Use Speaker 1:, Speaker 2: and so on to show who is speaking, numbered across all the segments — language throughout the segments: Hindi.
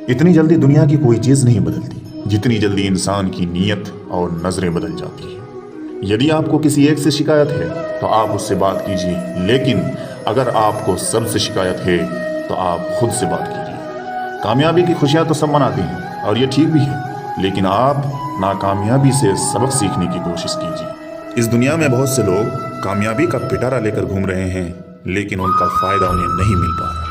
Speaker 1: इतनी जल्दी दुनिया की कोई चीज़ नहीं बदलती जितनी जल्दी इंसान की नीयत और नज़रें बदल जाती है। यदि आपको किसी एक से शिकायत है तो आप उससे बात कीजिए, लेकिन अगर आपको सबसे शिकायत है तो आप खुद से बात कीजिए। कामयाबी की खुशियां तो सब मनाते हैं और ये ठीक भी है, लेकिन आप नाकामयाबी से सबक सीखने की कोशिश कीजिए। इस दुनिया में बहुत से लोग कामयाबी का पिटारा लेकर घूम रहे हैं, लेकिन उनका फ़ायदा उन्हें नहीं मिल पा रहा,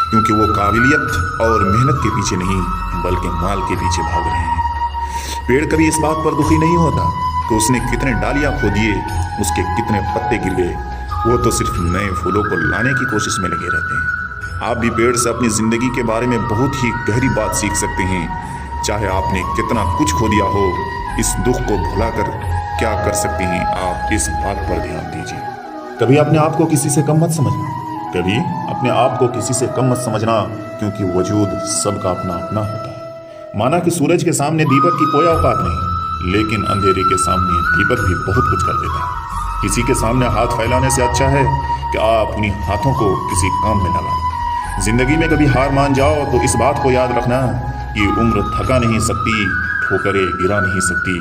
Speaker 1: क्योंकि वो काबिलियत और मेहनत के पीछे नहीं बल्कि माल के पीछे भाग रहे हैं। पेड़ कभी इस बात पर दुखी नहीं होता कि उसने कितने डालियां खो दिए, उसके कितने पत्ते गिर गए, वो तो सिर्फ नए फूलों को लाने की कोशिश में लगे रहते हैं। आप भी पेड़ से अपनी ज़िंदगी के बारे में बहुत ही गहरी बात सीख सकते हैं। चाहे आपने कितना कुछ खो दिया हो, इस दुख को भुलाकर क्या कर सकते हैं, आप इस बात पर ध्यान दीजिए। कभी अपने आप को किसी से कम मत समझना, कभी अपने आप को किसी से कम मत समझना, क्योंकि वजूद सबका अपना अपना होता है। माना कि सूरज के सामने दीपक की कोई औकात नहीं, लेकिन अंधेरे के सामने दीपक भी बहुत कुछ कर देता है। किसी के सामने हाथ फैलाने से अच्छा है कि आप उन्हीं हाथों को किसी काम में न लाएं। जिंदगी में कभी हार मान जाओ तो इस बात को याद रखना कि उम्र थका नहीं सकती, ठोकरें गिरा नहीं सकती।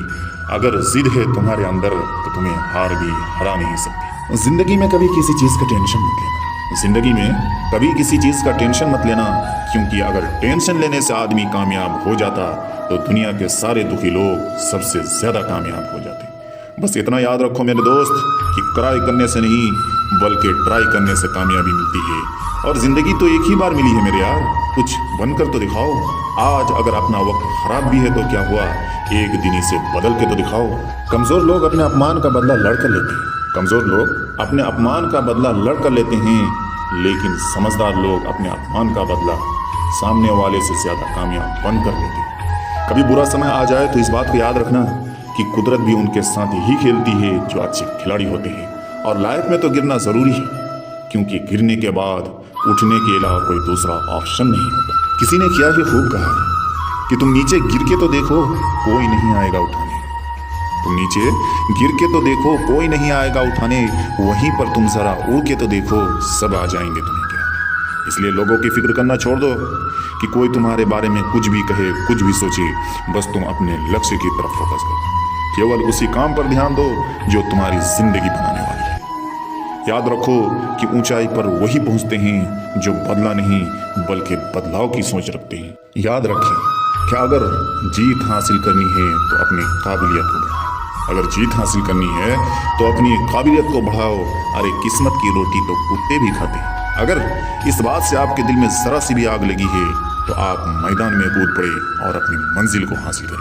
Speaker 1: अगर जिद है तुम्हारे अंदर तो तुम्हें हार भी हरा नहीं सकती। जिंदगी में कभी किसी चीज़ का टेंशन मत लेना, जिंदगी में कभी किसी चीज़ का टेंशन मत लेना, क्योंकि अगर टेंशन लेने से आदमी कामयाब हो जाता तो दुनिया के सारे दुखी लोग सबसे ज़्यादा कामयाब हो जाते। बस इतना याद रखो मेरे दोस्त कि ट्राई करने से नहीं बल्कि ट्राई करने से कामयाबी मिलती है। और ज़िंदगी तो एक ही बार मिली है मेरे यार, कुछ बनकर तो दिखाओ। आज अगर अपना वक्त खराब भी है तो क्या हुआ, एक दिन इसे बदल के तो दिखाओ। कमज़ोर लोग अपने अपमान का बदला लड़ कर लेते हैं, कमज़ोर लोग अपने अपमान का बदला लड़ कर लेते हैं, लेकिन समझदार लोग अपने अपमान का बदला सामने वाले से ज़्यादा कामयाब बन कर लेते हैं। कभी बुरा समय आ जाए तो इस बात को याद रखना कि कुदरत भी उनके साथ ही खेलती है जो अच्छे खिलाड़ी होते हैं। और लाइफ में तो गिरना ज़रूरी है, क्योंकि गिरने के बाद उठने के अलावा कोई दूसरा ऑप्शन नहीं होता। किसी ने किया ही खूब कहा कि तुम नीचे गिर के तो देखो, कोई नहीं आएगा उठाने। तुम नीचे गिर के तो देखो, कोई नहीं आएगा उठाने। वहीं पर तुम जरा उड़ के तो देखो, सब आ जाएंगे तुम्हें क्या। इसलिए लोगों की फिक्र करना छोड़ दो कि कोई तुम्हारे बारे में कुछ भी कहे, कुछ भी सोचे। बस तुम अपने लक्ष्य की तरफ फोकस करो, केवल उसी काम पर ध्यान दो जो तुम्हारी जिंदगी बनाने वाली है। याद रखो कि ऊंचाई पर वही पहुंचते हैं जो बदला नहीं बल्कि बदलाव की सोच रखते हैं। याद रखें कि अगर जीत हासिल करनी है तो अपनी काबिलियत को बढ़ाओ, अगर जीत हासिल करनी है तो अपनी काबिलियत को बढ़ाओ। अरे किस्मत की रोटी तो कुत्ते भी खाते हैं। अगर इस बात से आपके दिल में जरा सी भी आग लगी है तो आप मैदान में कूद पड़े और अपनी मंजिल को हासिल करें।